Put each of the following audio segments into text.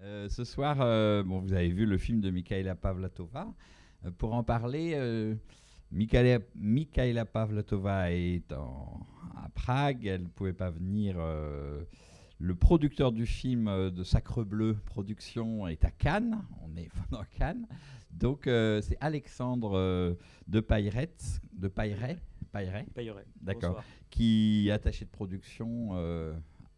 Ce soir, vous avez vu le film de Mikaela Pavlatova. Pour en parler, Mikaela Pavlatova est à Prague. Elle ne pouvait pas venir. Le producteur du film de Sacre Bleu Productions est à Cannes. On est dans Cannes. Donc, c'est Alexandre de Payret, Payerai. d'accord, Bonsoir. qui est attaché de production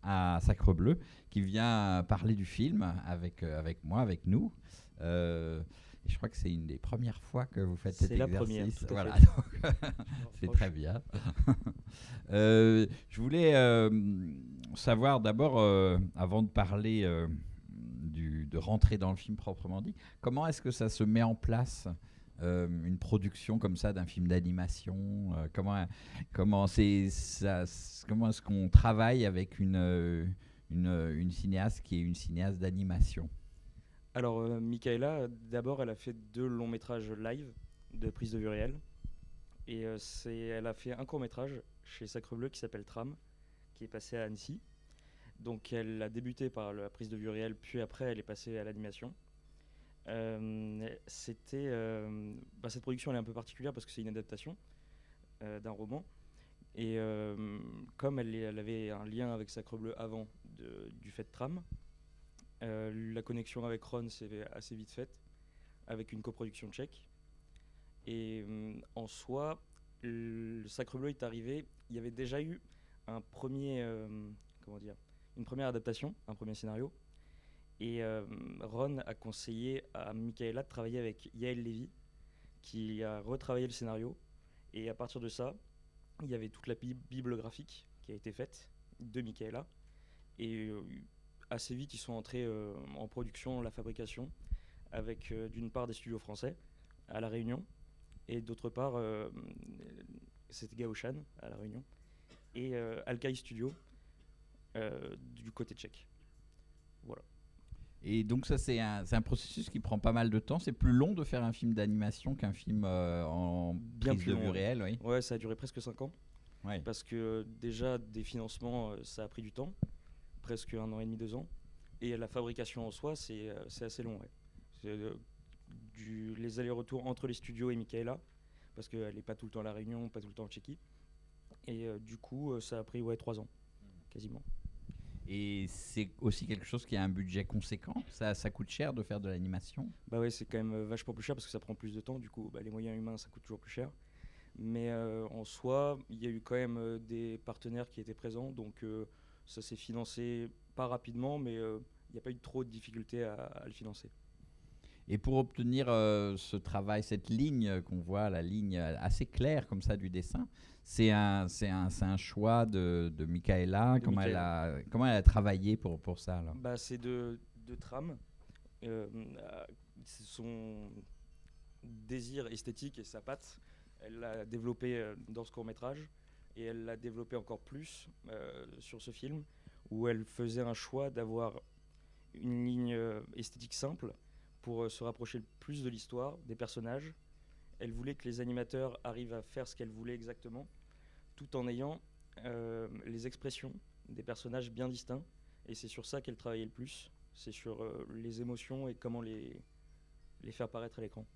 à Sacre Bleu, qui vient parler du film avec moi, avec nous. Et je crois que c'est une des premières fois que vous faites cet C'est la exercice. première, tout à Voilà, fait. donc, c'est très bien. Je voulais savoir d'abord, avant de parler de rentrer dans le film proprement dit, comment est-ce que ça se met en place une production comme ça d'un film d'animation comment est-ce qu'on travaille avec une cinéaste qui est une cinéaste d'animation? Alors, Michaela, d'abord, elle a fait 2 longs métrages live de prise de vue réelle. Et elle a fait un court métrage chez Sacre Bleu qui s'appelle Tram, qui est passé à Annecy. Donc, elle a débuté par la prise de vue réelle, puis après, elle est passée à l'animation. Cette production, elle est un peu particulière parce que c'est une adaptation d'un roman. Et comme elle avait un lien avec Sacre Bleu avant du fait de Tram, la connexion avec Ron s'est assez vite faite, avec une coproduction tchèque. Et en soi, le Sacre Bleu est arrivé, il y avait déjà eu un premier, une première adaptation, un premier scénario. Et Ron a conseillé à Michaela de travailler avec Yael Lévy, qui a retravaillé le scénario. Et à partir de ça, il y avait toute la bible graphique qui a été faite de Michaela. Et assez vite, ils sont entrés en production, la fabrication, avec d'une part des studios français à La Réunion, et d'autre part, c'était Gaoshan à La Réunion, et Alkai Studio du côté tchèque. Voilà. Et donc ça, c'est un processus qui prend pas mal de temps. C'est plus long de faire un film d'animation qu'un film en Bien prise plus de long. vue réelle, oui. Ouais, ça a duré presque 5 ans. Ouais. Parce que déjà, des financements, ça a pris du temps. Presque 1 an et demi, 2 ans. Et la fabrication en soi, c'est assez long. Ouais. C'est les allers-retours entre les studios et Michaela. Parce qu'elle n'est pas tout le temps à La Réunion, pas tout le temps en Tchéquie. Et du coup, ça a pris 3 ans, quasiment. Et c'est aussi quelque chose qui a un budget conséquent. Ça coûte cher de faire de l'animation. Bah ouais, c'est quand même vachement plus cher parce que ça prend plus de temps. Du coup, les moyens humains, ça coûte toujours plus cher. Mais en soi, il y a eu quand même des partenaires qui étaient présents. Donc ça s'est financé pas rapidement, mais il n'y a pas eu trop de difficultés à le financer. Et pour obtenir ce travail, cette ligne qu'on voit, la ligne assez claire comme ça du dessin, c'est un choix de Michaela. Comment elle a travaillé pour ça alors? Bah, c'est de Tram. Euh, Son désir esthétique et sa patte, elle l'a développé dans ce court-métrage. Et elle l'a développé encore plus sur ce film, où elle faisait un choix d'avoir une ligne esthétique simple pour se rapprocher le plus de l'histoire, des personnages. Elle voulait que les animateurs arrivent à faire ce qu'elle voulait exactement, tout en ayant les expressions des personnages bien distincts. Et c'est sur ça qu'elle travaillait le plus. C'est sur les émotions et comment les faire paraître à l'écran.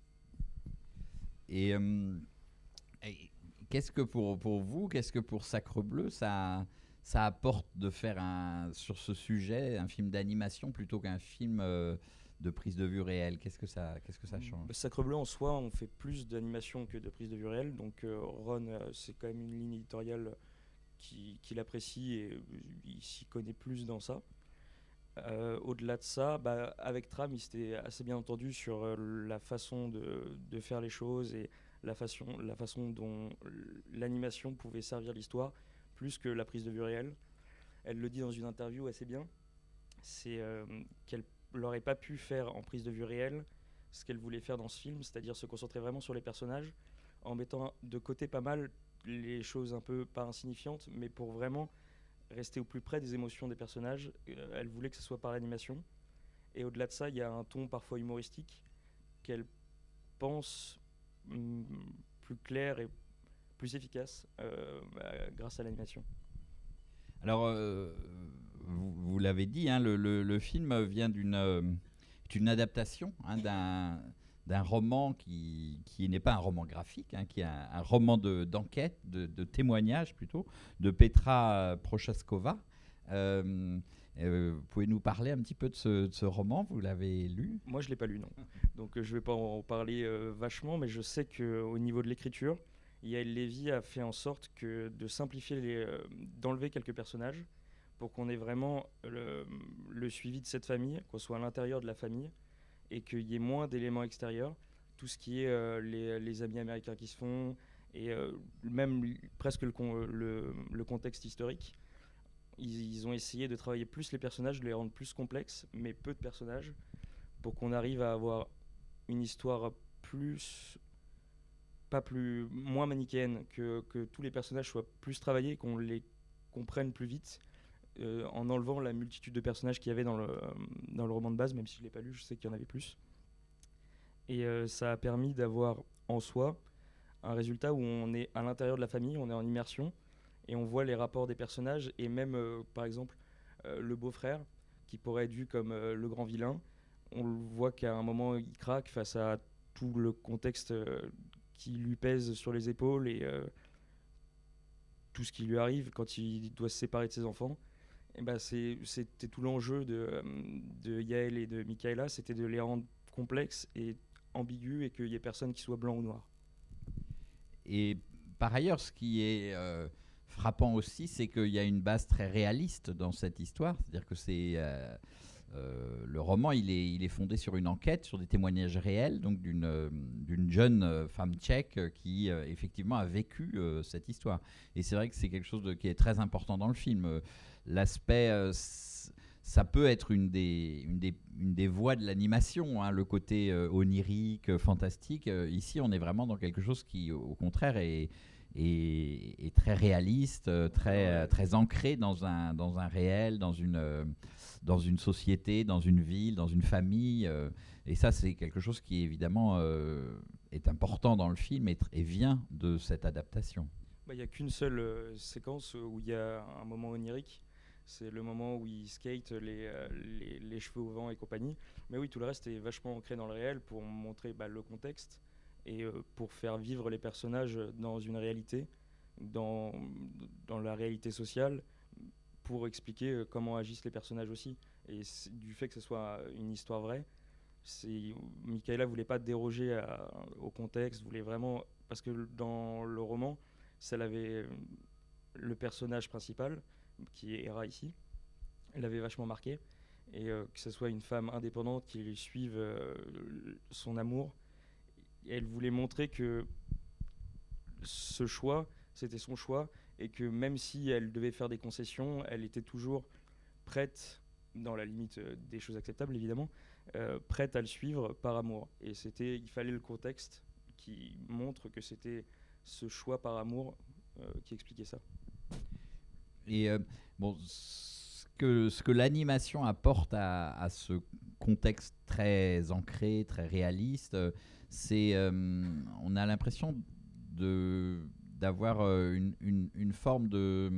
Et, qu'est-ce que pour vous, qu'est-ce que pour Sacre Bleu, ça apporte de faire sur ce sujet un film d'animation plutôt qu'un film de prise de vue réelle? Qu'est-ce que ça change? Sacre Bleu en soi, on fait plus d'animation que de prise de vue réelle. Donc Ron, c'est quand même une ligne éditoriale qu'il apprécie et il s'y connaît plus dans ça. Au-delà de ça, avec Tram, il s'était assez bien entendu sur la façon de faire les choses et la façon dont l'animation pouvait servir l'histoire plus que la prise de vue réelle. Elle le dit dans une interview assez bien, c'est qu'elle n'aurait pas pu faire en prise de vue réelle ce qu'elle voulait faire dans ce film, c'est-à-dire se concentrer vraiment sur les personnages en mettant de côté pas mal les choses un peu pas insignifiantes, mais pour vraiment rester au plus près des émotions des personnages. Elle voulait que ce soit par l'animation. Et au-delà de ça, il y a un ton parfois humoristique qu'elle pense plus clair et plus efficace grâce à l'animation. Alors, vous l'avez dit, hein, le film vient d'une adaptation, hein, d'un roman qui n'est pas un roman graphique, hein, qui est un roman d'enquête, de témoignage plutôt, de Prochaskova. Euh, Vous pouvez nous parler un petit peu de ce roman? Vous l'avez lu? Moi, je ne l'ai pas lu, non. Donc, je ne vais pas en parler vachement, mais je sais qu'au niveau de l'écriture, Yael Lévy a fait en sorte de simplifier, d'enlever quelques personnages pour qu'on ait vraiment le suivi de cette famille, qu'on soit à l'intérieur de la famille et qu'il y ait moins d'éléments extérieurs. Tout ce qui est les amis américains qui se font et même presque le contexte historique. Ils ont essayé de travailler plus les personnages, de les rendre plus complexes, mais peu de personnages, pour qu'on arrive à avoir une histoire moins manichéenne, que tous les personnages soient plus travaillés, qu'on les comprenne plus vite, en enlevant la multitude de personnages qu'il y avait dans le roman de base, même si je ne l'ai pas lu, je sais qu'il y en avait plus. Et ça a permis d'avoir en soi un résultat où on est à l'intérieur de la famille, on est en immersion, et on voit les rapports des personnages, et même, par exemple, le beau-frère, qui pourrait être vu comme le grand vilain, on le voit qu'à un moment, il craque face à tout le contexte qui lui pèse sur les épaules, et tout ce qui lui arrive quand il doit se séparer de ses enfants. Et ben c'était tout l'enjeu de Yael et de Michaela, c'était de les rendre complexes et ambigus, et qu'il n'y ait personne qui soit blanc ou noir. Et par ailleurs, ce qui est frappant aussi, c'est qu'il y a une base très réaliste dans cette histoire. C'est-à-dire que le roman, il est fondé sur une enquête, sur des témoignages réels, donc d'une jeune femme tchèque qui effectivement a vécu cette histoire. Et c'est vrai que c'est quelque chose qui est très important dans le film. L'aspect, ça peut être une des voies de l'animation, hein, le côté onirique, fantastique. Ici, on est vraiment dans quelque chose qui, au contraire, est très réaliste, très ancré dans un réel, dans une société, dans une ville, dans une famille. Et ça, c'est quelque chose qui, évidemment, est important dans le film et vient de cette adaptation. Il n'y a qu'une seule séquence où il y a un moment onirique. C'est le moment où il skate les cheveux au vent et compagnie. Mais oui, tout le reste est vachement ancré dans le réel pour montrer le contexte et pour faire vivre les personnages dans une réalité, dans la réalité sociale, pour expliquer comment agissent les personnages aussi. Et du fait que ce soit une histoire vraie, Michaela voulait pas déroger au contexte, voulait vraiment, parce que dans le roman, celle avait le personnage principal, qui est Hera ici, elle avait vachement marqué, et que ce soit une femme indépendante qui lui suive son amour, elle voulait montrer que ce choix, c'était son choix, et que même si elle devait faire des concessions, elle était toujours prête, dans la limite des choses acceptables évidemment, prête à le suivre par amour. Et il fallait le contexte qui montre que c'était ce choix par amour qui expliquait ça. Et bon, ce que l'animation apporte à ce contexte très ancré, très réaliste, c'est on a l'impression d'avoir une forme je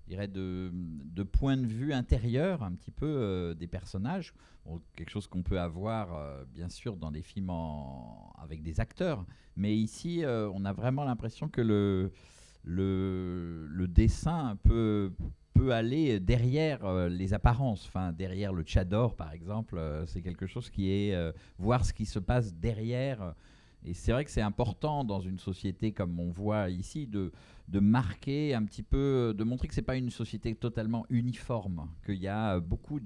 dirais de point de vue intérieur un petit peu des personnages. Bon, quelque chose qu'on peut avoir bien sûr dans des films avec des acteurs, mais ici on a vraiment l'impression que le dessin peut aller derrière les apparences. Enfin, derrière le tchador, par exemple, c'est quelque chose qui est voir ce qui se passe derrière. Et c'est vrai que c'est important dans une société comme on voit ici de marquer un petit peu, de montrer que c'est pas une société totalement uniforme, qu'il y a beaucoup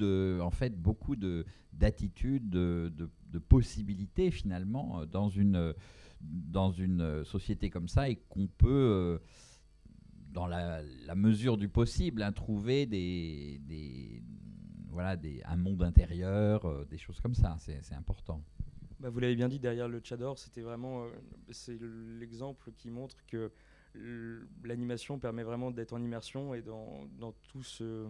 d'attitudes, de possibilités finalement dans une société comme ça, et qu'on peut dans la mesure du possible, hein, trouver un monde intérieur, des choses comme ça. C'est important. Vous l'avez bien dit, derrière le tchador, c'était vraiment c'est l'exemple qui montre que l'animation permet vraiment d'être en immersion, et dans tout ce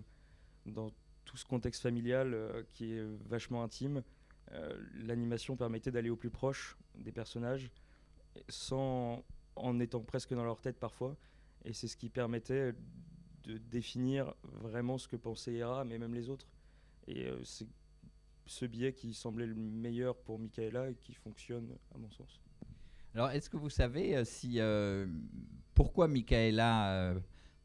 contexte familial qui est vachement intime. L'animation permettait d'aller au plus proche des personnages en étant presque dans leur tête parfois, et c'est ce qui permettait de définir vraiment ce que pensait Hera, mais même les autres. Et c'est ce biais qui semblait le meilleur pour Michaela et qui fonctionne à mon sens. Alors, est-ce que vous savez pourquoi Michaela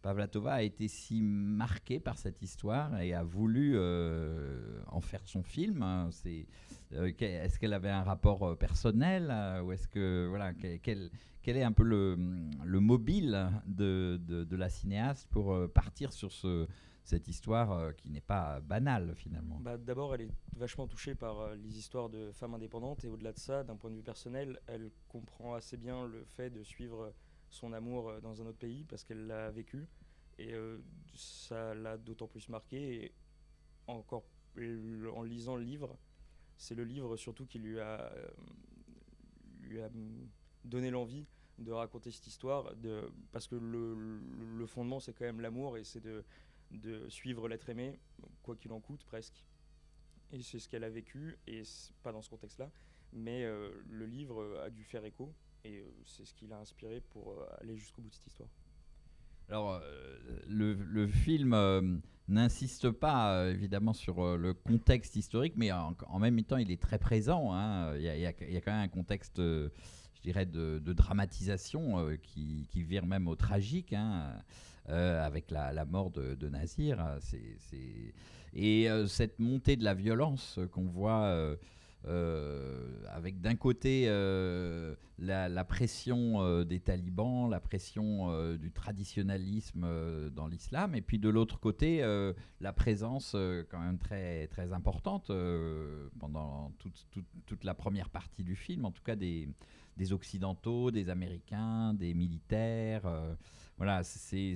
Pavlatova a été si marquée par cette histoire et a voulu en faire son film, hein? Est-ce qu'elle avait un rapport personnel ou est-ce que voilà, quel est un peu le mobile de la cinéaste pour partir sur cette histoire qui n'est pas banale finalement? Bah, d'abord, elle est vachement touchée par les histoires de femmes indépendantes et au-delà de ça, d'un point de vue personnel, elle comprend assez bien le fait de suivre son amour dans un autre pays parce qu'elle l'a vécu et ça l'a d'autant plus marqué et encore en lisant le livre, c'est le livre surtout qui lui a donné l'envie de raconter cette histoire parce que le fondement c'est quand même l'amour et c'est de suivre l'être aimé quoi qu'il en coûte presque. Et c'est ce qu'elle a vécu, et pas dans ce contexte-là, mais le livre a dû faire écho, et c'est ce qui l'a inspiré pour aller jusqu'au bout de cette histoire. Alors, le film n'insiste pas évidemment sur le contexte historique, mais en même temps, il est très présent, hein. Il y a quand même un contexte, je dirais, de dramatisation qui vire même au tragique, hein, avec la mort de Nasir. Et cette montée de la violence qu'on voit. Avec d'un côté la pression des talibans, la pression du traditionnalisme dans l'islam, et puis de l'autre côté la présence quand même très, très importante pendant toute la première partie du film, en tout cas des Occidentaux, des Américains, des militaires. Voilà, c'est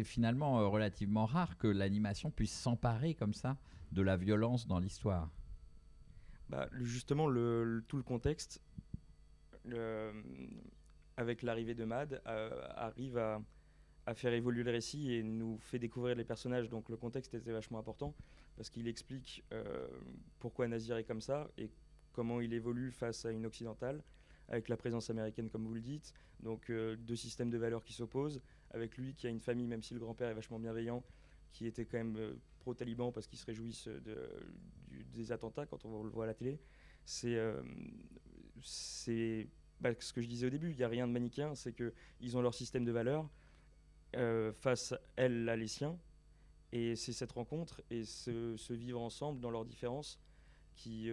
finalement relativement rare que l'animation puisse s'emparer comme ça de la violence dans l'histoire. Bah, justement, tout le contexte, le- avec l'arrivée de Mad, arrive à faire évoluer le récit et nous fait découvrir les personnages. Donc le contexte était vachement important parce qu'il explique pourquoi Nasir est comme ça et comment il évolue face à une occidentale, avec la présence américaine comme vous le dites. Donc deux systèmes de valeurs qui s'opposent, avec lui qui a une famille, même si le grand-père est vachement bienveillant, qui était quand même pro-taliban parce qu'ils se réjouissent des attentats quand on le voit à la télé. C'est ce que je disais au début, il n'y a rien de manichéen, c'est qu'ils ont leur système de valeurs, face elle à les siens, et c'est cette rencontre et ce vivre ensemble dans leurs différences qui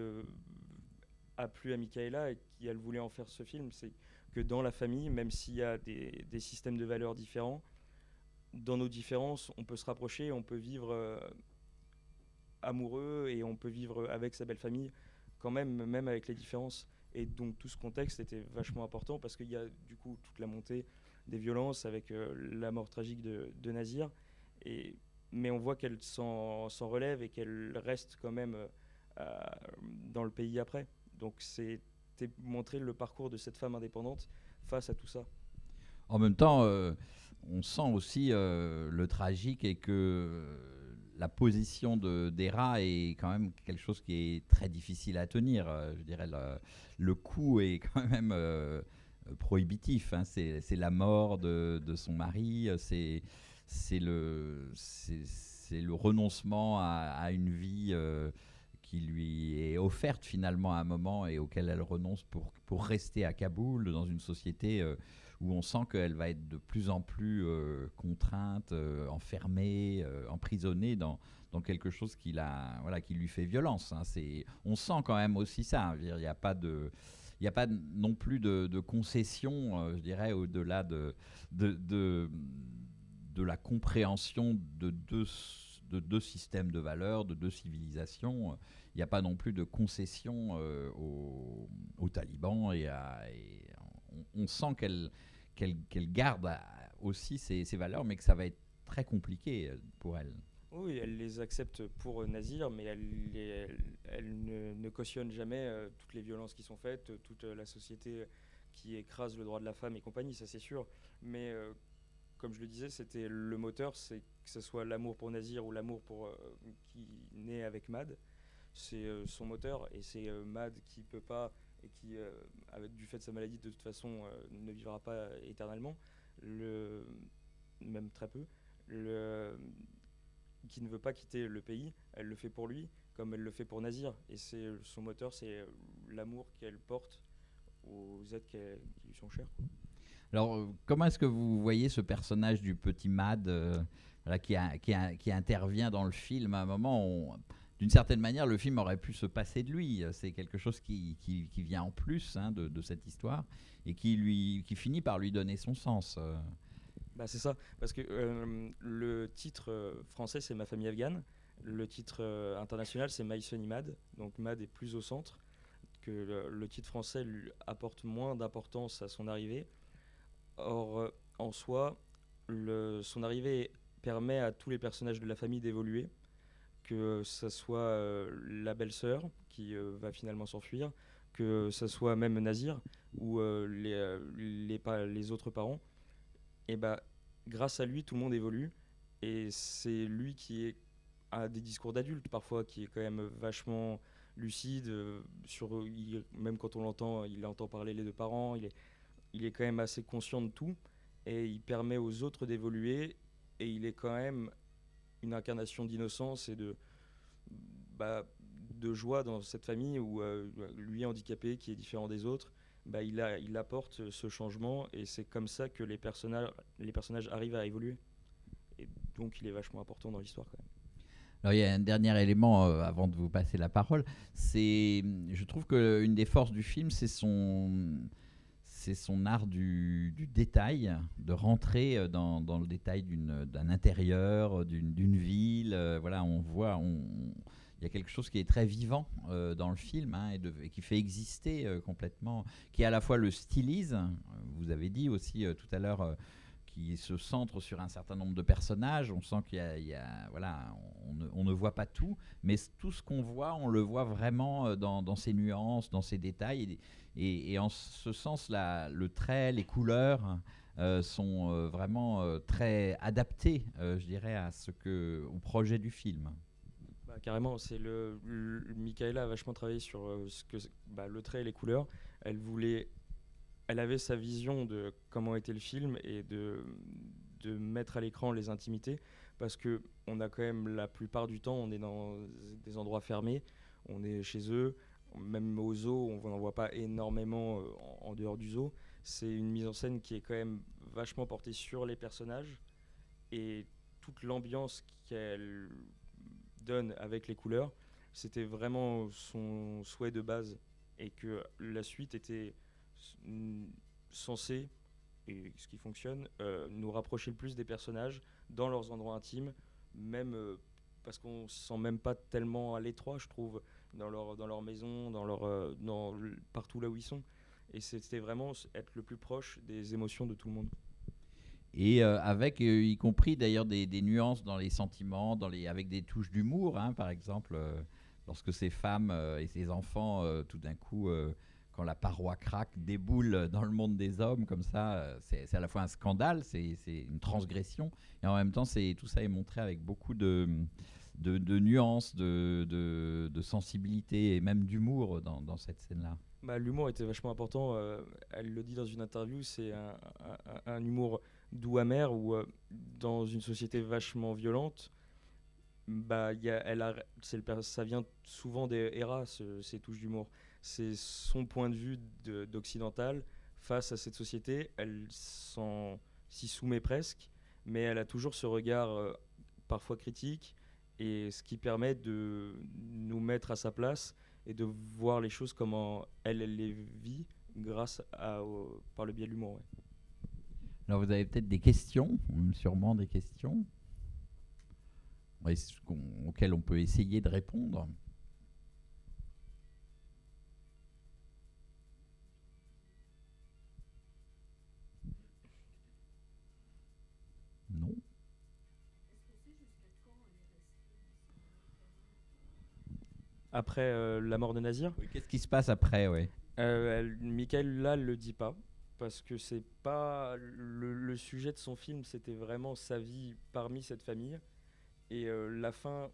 a plu à Michaela et qui elle voulait en faire ce film. C'est que dans la famille, même s'il y a des systèmes de valeurs différents, dans nos différences, on peut se rapprocher, on peut vivre amoureux et on peut vivre avec sa belle famille quand même avec les différences. Et donc tout ce contexte était vachement important parce qu'il y a du coup toute la montée des violences avec la mort tragique de Nasir. Mais on voit qu'elle s'en relève et qu'elle reste quand même dans le pays après. Donc c'était montrer le parcours de cette femme indépendante face à tout ça. En même temps, on sent aussi le tragique et que la position d'Hera est quand même quelque chose qui est très difficile à tenir. Je dirais le coût est quand même prohibitif, hein. C'est la mort de son mari, c'est le renoncement à une vie qui lui est offerte finalement à un moment et auquel elle renonce pour rester à Kaboul dans une société où on sent qu'elle va être de plus en plus contrainte, enfermée, emprisonnée dans quelque chose qui lui fait violence, hein. On sent quand même aussi ça, hein. Il n'y a pas non plus de concession, je dirais, au-delà de la compréhension de deux systèmes de valeurs, de deux civilisations. Il n'y a pas non plus de concession aux talibans et on sent qu'elle garde aussi ses valeurs, mais que ça va être très compliqué pour elle. Oui, elle les accepte pour Nasir, mais elle ne cautionne jamais toutes les violences qui sont faites, toute la société qui écrase le droit de la femme et compagnie, ça c'est sûr. Mais comme je le disais, c'était le moteur, c'est que ce soit l'amour pour Nasir ou l'amour qui naît avec Mad, c'est son moteur et c'est Mad qui peut pas et qui, avec du fait de sa maladie, de toute façon, ne vivra pas éternellement. même très peu, le, qui ne veut pas quitter le pays, elle le fait pour lui, comme elle le fait pour Nazir. Et son moteur, c'est l'amour qu'elle porte aux êtres qui lui sont chers, quoi. Alors, comment est-ce que vous voyez ce personnage du petit Mad voilà, qui intervient dans le film à un moment d'une certaine manière, le film aurait pu se passer de lui. C'est quelque chose qui vient en plus de cette histoire et qui finit par lui donner son sens. Bah, c'est ça, parce que le titre français, c'est Ma famille afghane. Le titre international, c'est My Sonny Mad. Donc Mad est plus au centre, que le titre français lui apporte moins d'importance à son arrivée. Or, en soi, son arrivée permet à tous les personnages de la famille d'évoluer, que ce soit la belle-sœur qui va finalement s'enfuir, que ce soit même Nazir ou les autres parents. Et bah, grâce à lui, tout le monde évolue. Et c'est lui a des discours d'adulte parfois, qui est quand même vachement lucide. Même quand on l'entend, il entend parler les deux parents. Il est quand même assez conscient de tout. Et il permet aux autres d'évoluer. Et il est quand même une incarnation d'innocence et bah, de joie dans cette famille où lui handicapé, qui est différent des autres, bah, il apporte ce changement et c'est comme ça que les personnages arrivent à évoluer. Et donc il est vachement important dans l'histoire quand même. Alors il y a un dernier élément avant de vous passer la parole. Je trouve qu'une des forces du film, c'est son art du détail, de rentrer dans le détail d'un intérieur, d'une ville. Voilà, il y a quelque chose qui est très vivant dans le film et qui fait exister complètement, qui à la fois le stylise, vous avez dit aussi tout à l'heure, qui se centre sur un certain nombre de personnages. On sent voilà, on ne voit pas tout, mais tout ce qu'on voit, on le voit vraiment dans ses nuances, dans ses détails. Et en ce sens, le trait, les couleurs sont vraiment très adaptés, je dirais, au projet du film. Bah, carrément, Michaela a vachement travaillé sur le trait et les couleurs. Elle avait sa vision de comment était le film et de mettre à l'écran les intimités, parce que on a quand même la plupart du temps, on est dans des endroits fermés, on est chez eux, même au zoo, on n'en voit pas énormément en dehors du zoo. C'est une mise en scène qui est quand même vachement portée sur les personnages et toute l'ambiance qu'elle donne avec les couleurs, c'était vraiment son souhait de base et que la suite était censée, et ce qui fonctionne, nous rapprocher le plus des personnages dans leurs endroits intimes, même parce qu'on se sent même pas tellement à l'étroit, je trouve, dans leur maison, partout là où ils sont. Et c'était vraiment être le plus proche des émotions de tout le monde. Et avec, y compris d'ailleurs des nuances dans les sentiments, avec des touches d'humour, par exemple, lorsque ces femmes et ces enfants, tout d'un coup, quand la paroi craque, déboulent dans le monde des hommes, comme ça, c'est à la fois un scandale, c'est une transgression, et en même temps, tout ça est montré avec beaucoup de nuances, de sensibilité et même d'humour dans cette scène-là. Bah, l'humour était vachement important. Elle le dit dans une interview, c'est un humour doux amer où dans une société vachement violente, bah, ça vient souvent des Hera, ces touches d'humour. C'est son point de vue d'occidental face à cette société. Elle s'y soumet presque, mais elle a toujours ce regard parfois critique, et ce qui permet de nous mettre à sa place et de voir les choses comment elle les vit par le biais de l'humour. Ouais. Alors vous avez peut-être des questions, sûrement des questions auxquelles on peut essayer de répondre. Non. Après la mort de Nazir, Oui, qu'est-ce qui se passe après, ouais. Michael là le dit pas, parce que c'est pas le sujet de son film, c'était vraiment sa vie parmi cette famille. Et la fin,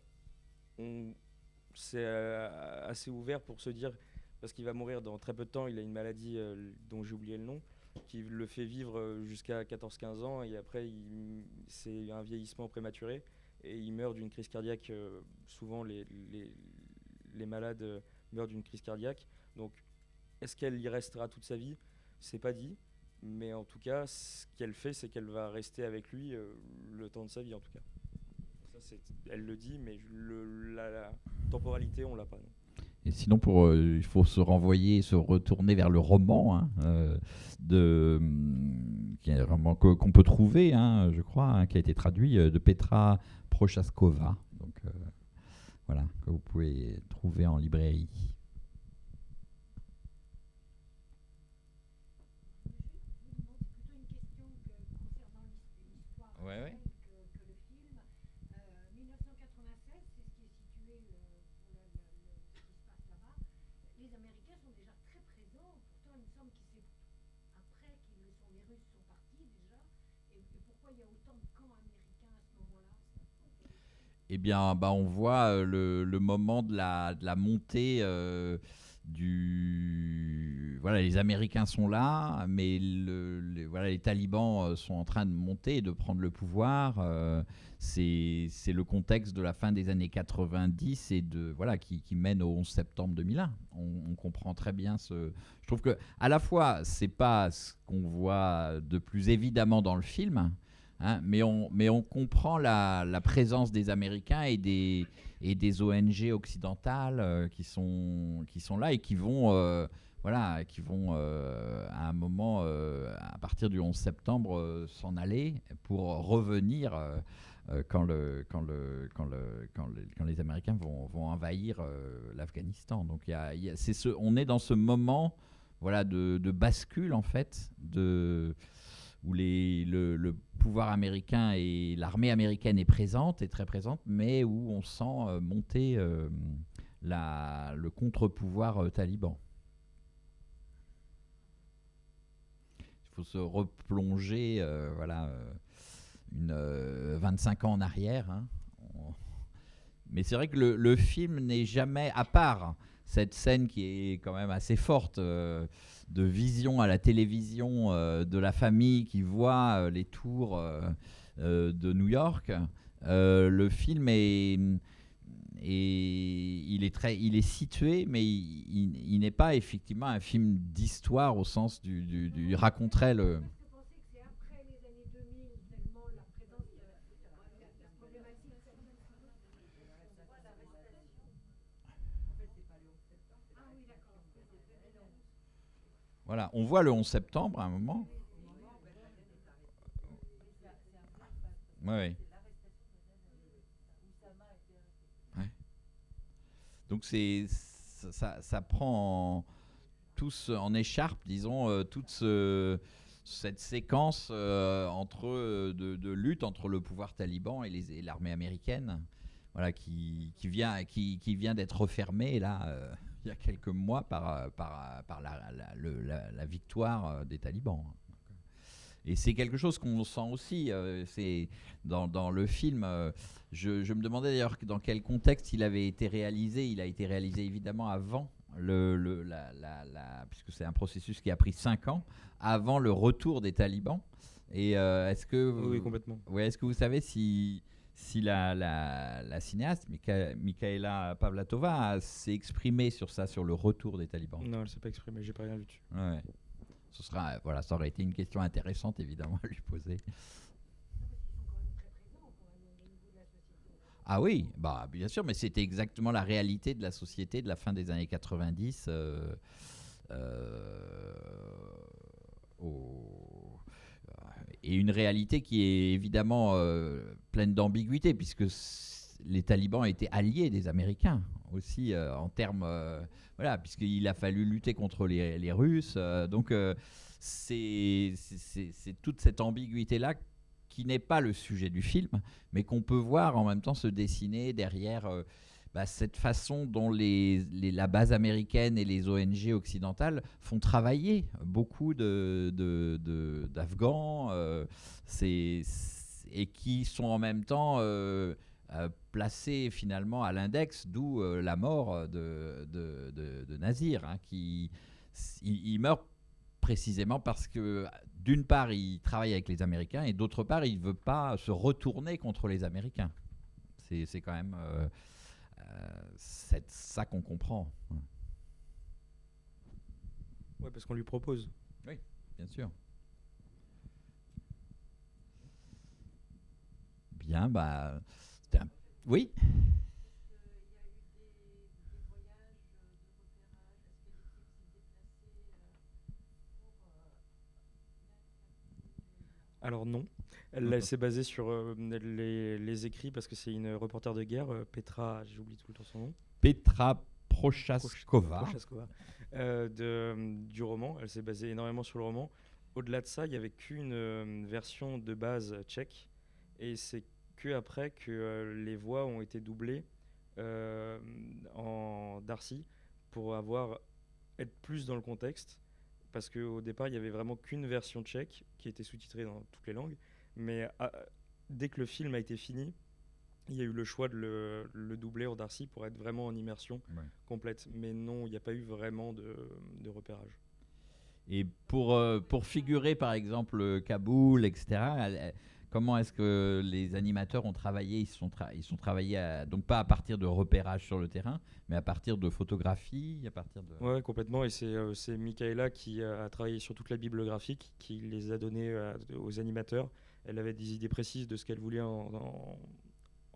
c'est assez ouvert pour se dire, parce qu'il va mourir dans très peu de temps, il a une maladie dont j'ai oublié le nom, qui le fait vivre jusqu'à 14-15 ans, et après, c'est un vieillissement prématuré, et il meurt d'une crise cardiaque. Souvent, les malades meurent d'une crise cardiaque. Donc, est-ce qu'elle y restera toute sa vie? C'est pas dit. Mais en tout cas, ce qu'elle fait, c'est qu'elle va rester avec lui le temps de sa vie, en tout cas. Elle le dit, mais la temporalité, on l'a pas. Non. Et sinon, il faut se renvoyer, se retourner vers le roman qu'on peut trouver, je crois, qui a été traduit, de Petra Prochaskova. Donc voilà, que vous pouvez trouver en librairie. Ouais. Eh bien, on voit le moment de la montée Voilà, les Américains sont là, mais les talibans sont en train de monter et de prendre le pouvoir. C'est le contexte de la fin des années 90 et qui mène au 11 septembre 2001. On comprend très bien Je trouve que, à la fois, c'est pas ce qu'on voit de plus évidemment dans le film. Mais on comprend la présence des Américains et des ONG occidentales qui sont là et qui vont, à un moment, à partir du 11 septembre, s'en aller pour revenir quand les Américains vont envahir l'Afghanistan. Donc on est dans ce moment de bascule, en fait, où le pouvoir américain et l'armée américaine est très présente, mais où on sent monter le contre-pouvoir taliban. Il faut se replonger 25 ans en arrière. Mais c'est vrai que le film n'est jamais, à part cette scène qui est quand même assez forte, de vision à la télévision de la famille qui voit les tours de New York. Le film il est situé, mais il n'est pas effectivement un film d'histoire au sens du raconterait le. Voilà, on voit le 11 septembre à un moment. Ouais. Donc ça prend tous en écharpe, disons, toute cette séquence de lutte entre le pouvoir taliban et l'armée américaine, qui vient d'être refermée là il y a quelques mois par la victoire des talibans. Et c'est quelque chose qu'on sent aussi. C'est dans le film. Je me demandais d'ailleurs dans quel contexte il avait été réalisé. Il a été réalisé évidemment avant puisque c'est un processus qui a pris 5 ans avant le retour des talibans. Et est-ce que oui, complètement. Ouais, est-ce que vous savez si la cinéaste Michaela Pavlatova s'est exprimée sur ça, sur le retour des talibans? Non, elle s'est pas exprimée. J'ai pas rien lu dessus. Ouais. Ça aurait été une question intéressante, évidemment, à lui poser. Ah oui, bien sûr, mais c'était exactement la réalité de la société de la fin des années 90 et une réalité qui est évidemment pleine d'ambiguïté, puisque les talibans étaient alliés des Américains aussi en termes... puisqu'il a fallu lutter contre les Russes. Donc c'est toute cette ambiguïté-là qui n'est pas le sujet du film, mais qu'on peut voir en même temps se dessiner derrière cette façon dont la base américaine et les ONG occidentales font travailler beaucoup d'Afghans et qui sont en même temps placés finalement à l'index, d'où la mort de Nazir, qui il meurt précisément parce que, d'une part, il travaille avec les Américains et d'autre part, il ne veut pas se retourner contre les Américains. C'est quand même c'est ça qu'on comprend. Ouais, parce qu'on lui propose. Oui, bien sûr. Bien, bah, oui. Alors non, elle s'est basée sur les écrits parce que c'est une reporter de guerre, Petra, j'ai oublié tout le temps son nom. Petra Prochaskova. Prochaskova, du roman. Elle s'est basée énormément sur le roman. Au-delà de ça, il n'y avait qu'une version de base tchèque et c'est que après que les voix ont été doublées en Darcy pour être plus dans le contexte. Parce qu'au départ, il n'y avait vraiment qu'une version tchèque qui était sous-titrée dans toutes les langues. Mais dès que le film a été fini, il y a eu le choix de le doubler en Darcy pour être vraiment en immersion complète. Mais non, il n'y a pas eu vraiment de repérage. Et pour figurer, par exemple, Kaboul, etc., comment est-ce que les animateurs ont travaillé? Ils sont travaillés donc pas à partir de repérages sur le terrain, mais à partir de photographies, à partir de... Ouais, complètement. Et c'est Michaela qui a travaillé sur toute la bible graphique, qui les a donnés aux animateurs. Elle avait des idées précises de ce qu'elle voulait en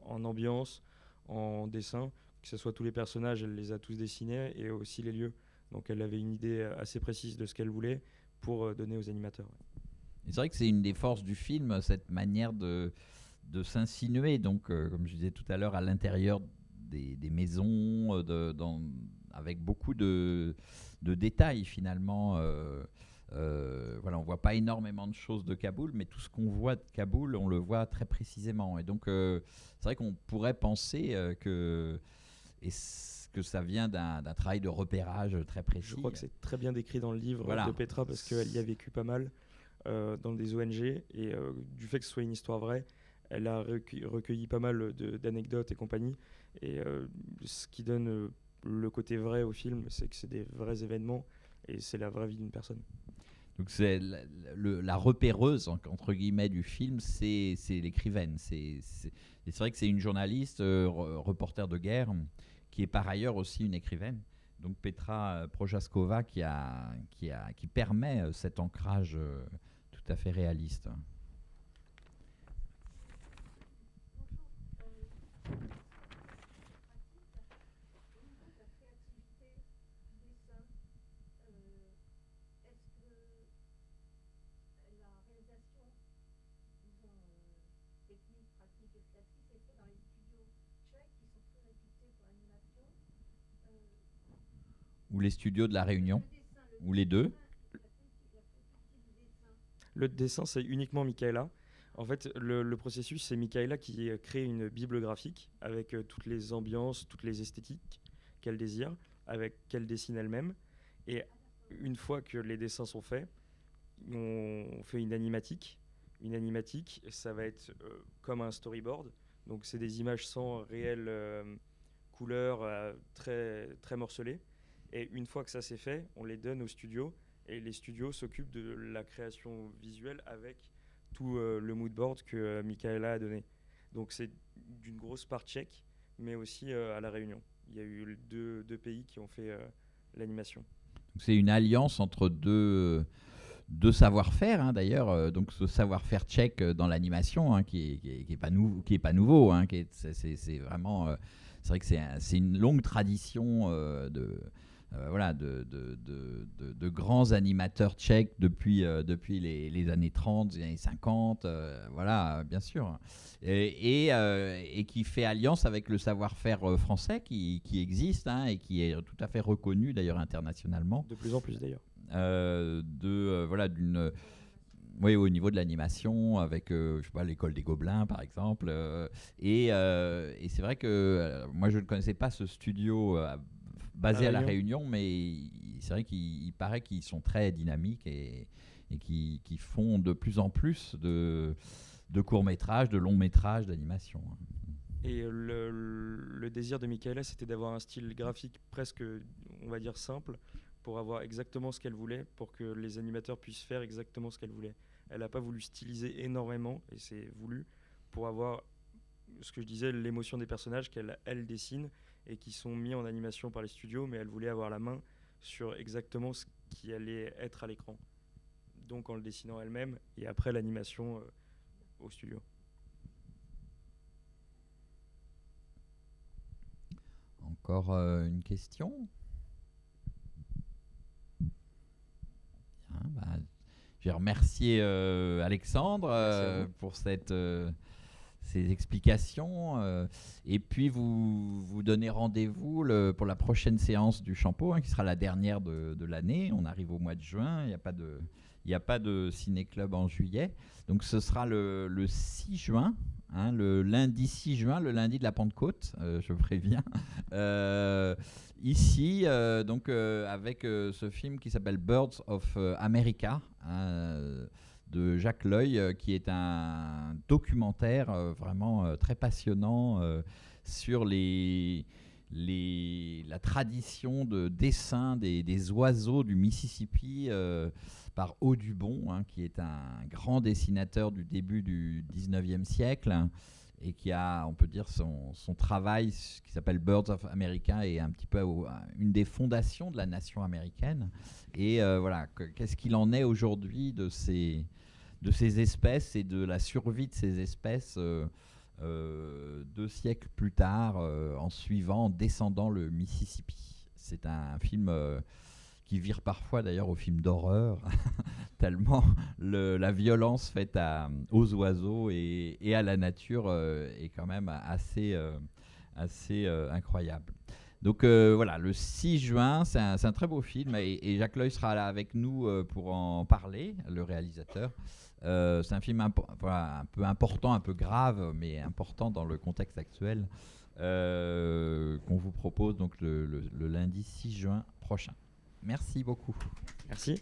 ambiance, en dessin, que ce soit tous les personnages, elle les a tous dessinés, et aussi les lieux. Donc elle avait une idée assez précise de ce qu'elle voulait pour donner aux animateurs. Et c'est vrai que c'est une des forces du film, cette manière de s'insinuer, donc comme je disais tout à l'heure, à l'intérieur des maisons, avec beaucoup de détails finalement. Voilà, on voit pas énormément de choses de Kaboul, mais tout ce qu'on voit de Kaboul, on le voit très précisément. Et donc c'est vrai qu'on pourrait penser que ça vient d'un travail de repérage très précis. Je crois que c'est très bien décrit dans le livre de Petra parce qu'elle y a vécu pas mal dans des ONG et du fait que ce soit une histoire vraie, elle a recueilli pas mal d'anecdotes et compagnie. Et ce qui donne le côté vrai au film, c'est que c'est des vrais événements et c'est la vraie vie d'une personne. Donc c'est la repéreuse entre guillemets du film, c'est l'écrivaine. C'est vrai que c'est une journaliste, reporter de guerre, qui est par ailleurs aussi une écrivaine. Donc Petra Prochaskova qui permet cet ancrage tout à fait réaliste. Ou les studios de La Réunion, ou les deux. Le dessin, c'est uniquement Michaela. En fait, le processus, c'est Michaela qui crée une bible graphique avec toutes les ambiances, toutes les esthétiques qu'elle désire, qu'elle dessine elle-même. Et une fois que les dessins sont faits, on fait une animatique. Une animatique, ça va être comme un storyboard. Donc, c'est des images sans réelle couleur, très, très morcelées. Et une fois que ça c'est fait, on les donne aux studios. Et les studios s'occupent de la création visuelle avec tout le moodboard que Michaela a donné. Donc c'est d'une grosse part tchèque, mais aussi à La Réunion. Il y a eu deux pays qui ont fait l'animation. C'est une alliance entre deux savoir-faire, hein, d'ailleurs. Donc ce savoir-faire tchèque dans l'animation, hein, qui est pas nouveau, hein, c'est vraiment... c'est vrai que c'est une longue tradition de grands animateurs tchèques depuis les années 30, les années 50, voilà, bien sûr. Et qui fait alliance avec le savoir-faire français qui existe, hein, et qui est tout à fait reconnu d'ailleurs internationalement. De plus en plus d'ailleurs. Oui, au niveau de l'animation, avec je sais pas, l'école des Gobelins par exemple. Et c'est vrai que moi je ne connaissais pas ce studio basé à La Réunion, mais c'est vrai qu'il paraît qu'ils sont très dynamiques et qui font de plus en plus de courts-métrages, de longs-métrages, d'animation. Et le désir de Michaela, c'était d'avoir un style graphique presque, on va dire, simple, pour avoir exactement ce qu'elle voulait, pour que les animateurs puissent faire exactement ce qu'elle voulait. Elle n'a pas voulu styliser énormément, et c'est voulu, pour avoir, ce que je disais, l'émotion des personnages qu'elle elle dessine et qui sont mis en animation par les studios, mais elle voulait avoir la main sur exactement ce qui allait être à l'écran. Donc en le dessinant elle-même, et après l'animation au studio. Encore une question? Bien, bah, je vais remercier Alexandre pour ces explications. Et puis, vous donnez rendez-vous pour la prochaine séance du Champeau, qui sera la dernière de l'année. On arrive au mois de juin. Il n'y a pas de ciné-club en juillet. Donc, ce sera le 6 juin. Le lundi 6 juin, le lundi de la Pentecôte, je préviens. Ici, avec ce film qui s'appelle Birds of America, de Jacques L'Oeil, qui est un documentaire vraiment très passionnant sur la tradition de dessin des oiseaux du Mississippi par Audubon, qui est un grand dessinateur du début du 19e siècle et qui a, on peut dire, son travail qui s'appelle Birds of America est un petit peu une des fondations de la nation américaine. Et voilà, qu'est-ce qu'il en est aujourd'hui de ces espèces et de la survie de ces espèces 2 siècles plus tard, en descendant le Mississippi. C'est un film qui vire parfois d'ailleurs au film d'horreur, tellement la violence faite aux oiseaux et à la nature est quand même assez incroyable. Donc voilà, le 6 juin, c'est un très beau film et Jacques L'Oeil sera là avec nous pour en parler, le réalisateur. C'est un film un peu important, un peu grave, mais important dans le contexte actuel, qu'on vous propose donc le lundi 6 juin prochain. Merci beaucoup. Merci.